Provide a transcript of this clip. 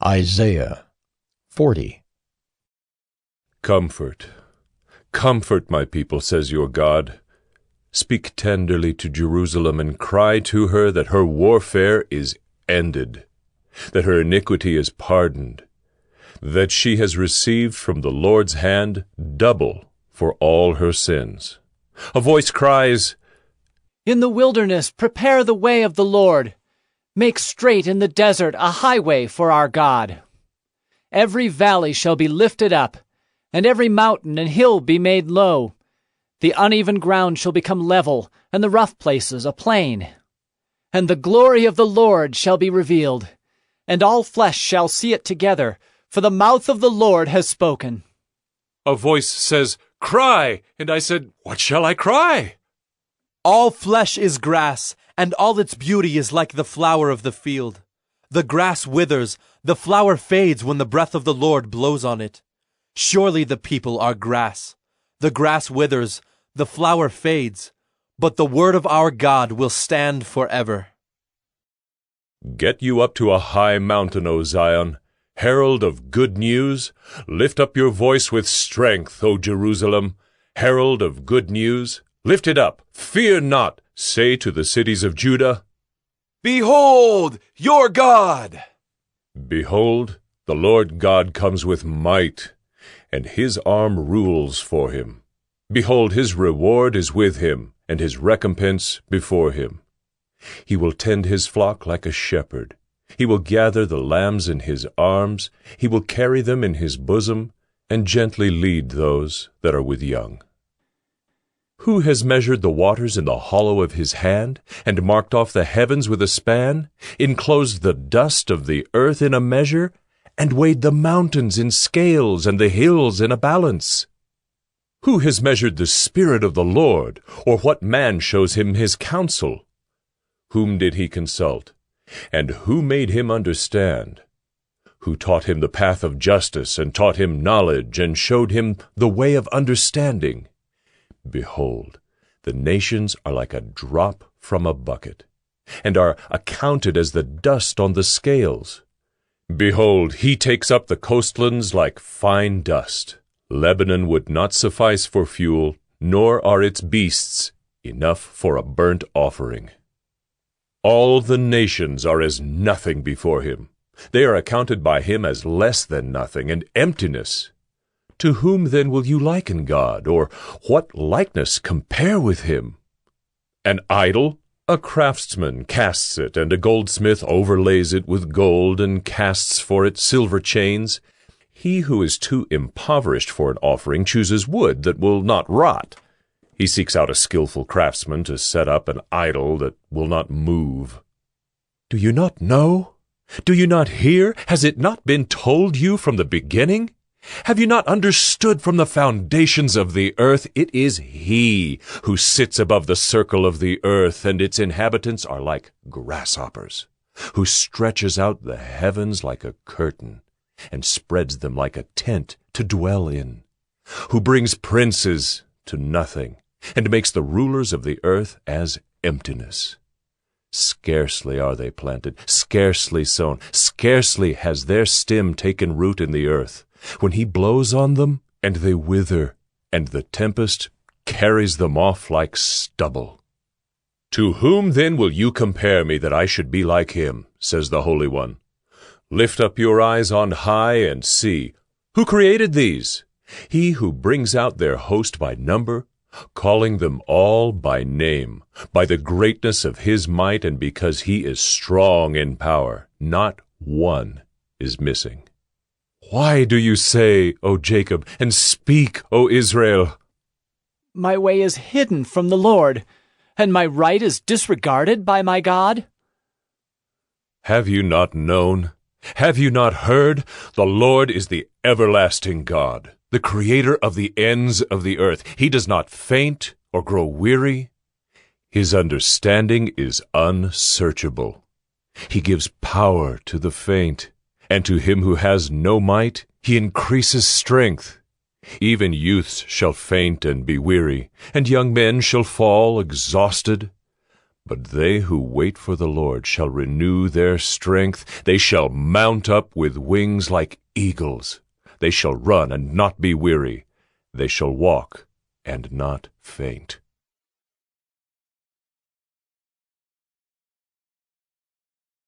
Isaiah 40. Comfort, comfort my people, says your God. Speak tenderly to Jerusalem and cry to her that her warfare is ended, that her iniquity is pardoned, that she has received from the Lord's hand double for all her sins. A voice cries, "In the wilderness prepare the way of the Lord. Make straight in the desert a highway for our God. Every valley shall be lifted up, and every mountain and hill be made low. The uneven ground shall become level, and the rough places a plain. And the glory of the Lord shall be revealed, and all flesh shall see it together, for the mouth of the Lord has spoken." A voice says, "Cry!" And I said, "What shall I cry?" All flesh is grass, and all its beauty is like the flower of the field. The grass withers, the flower fades when the breath of the Lord blows on it. Surely the people are grass. The grass withers, the flower fades, but the word of our God will stand forever. Get you up to a high mountain, O Zion, herald of good news. Lift up your voice with strength, O Jerusalem, herald of good news. Lift it up, fear not. Say to the cities of Judah, Behold, your God! Behold, the Lord God comes with might, and his arm rules for him. Behold, his reward is with him, and his recompense before him. He will tend his flock like a shepherd. He will gather the lambs in his arms. He will carry them in his bosom, and gently lead those that are with young. Who has measured the waters in the hollow of his hand, and marked off the heavens with a span, enclosed the dust of the earth in a measure, and weighed the mountains in scales and the hills in a balance? Who has measured the Spirit of the Lord, or what man shows him his counsel? Whom did he consult, and who made him understand? Who taught him the path of justice, and taught him knowledge, and showed him the way of understanding? Behold, the nations are like a drop from a bucket, and are accounted as the dust on the scales. Behold, he takes up the coastlands like fine dust. Lebanon would not suffice for fuel, nor are its beasts enough for a burnt offering. All the nations are as nothing before him. They are accounted by him as less than nothing, and emptiness. To whom then will you liken God, or what likeness compare with him? An idol? A craftsman casts it, and a goldsmith overlays it with gold, and casts for it silver chains. He who is too impoverished for an offering chooses wood that will not rot. He seeks out a skillful craftsman to set up an idol that will not move. Do you not know? Do you not hear? Has it not been told you from the beginning? Have you not understood from the foundations of the earth? It is he who sits above the circle of the earth, and its inhabitants are like grasshoppers, who stretches out the heavens like a curtain, and spreads them like a tent to dwell in, who brings princes to nothing, and makes the rulers of the earth as emptiness. Scarcely are they planted, scarcely sown, scarcely has their stem taken root in the earth, when he blows on them, and they wither, and the tempest carries them off like stubble. To whom then will you compare me that I should be like him, says the Holy One? Lift up your eyes on high and see. Who created these? He who brings out their host by number, calling them all by name, by the greatness of his might, and because he is strong in power, not one is missing. Why do you say, O Jacob, and speak, O Israel? My way is hidden from the Lord, and my right is disregarded by my God? Have you not known? Have you not heard? The Lord is the everlasting God, the creator of the ends of the earth. He does not faint or grow weary. His understanding is unsearchable. He gives power to the faint, and to him who has no might, he increases strength. Even youths shall faint and be weary, and young men shall fall exhausted. But they who wait for the Lord shall renew their strength. They shall mount up with wings like eagles. They shall run and not be weary. They shall walk and not faint.